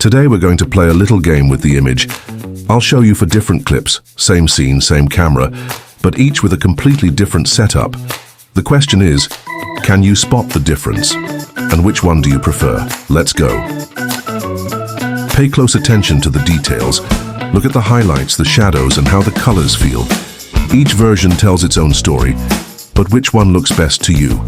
Today we're going to play a little game with the image. I'll show you for different clips, same scene, same camera, but each with a completely different setup. The question is, can you spot the difference? And which one do you prefer? Let's go. Pay close attention to the details. Look at the highlights, the shadows, and how the colors feel. Each version tells its own story, but which one looks best to you?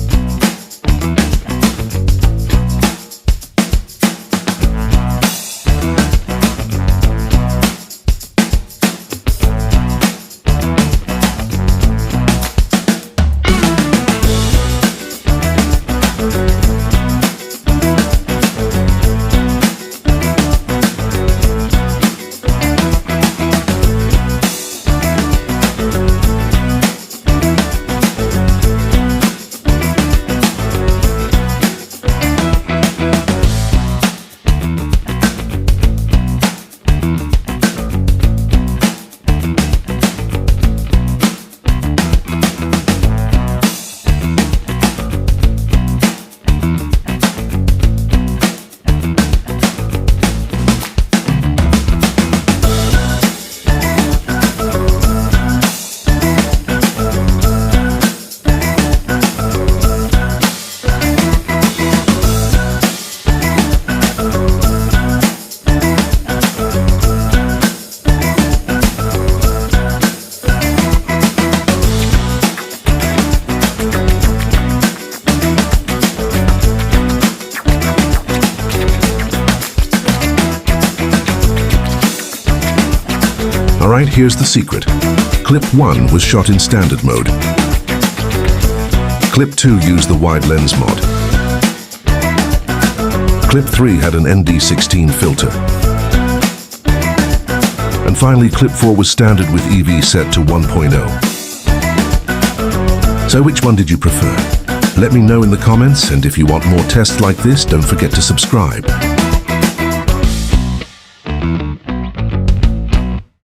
Alright, here's the secret. Clip 1 was shot in standard mode. Clip 2 used the wide lens mod. Clip 3 had an ND16 filter. And finally, Clip 4 was standard with EV set to 1.0. So which one did you prefer? Let me know in the comments, and if you want more tests like this, don't forget to subscribe.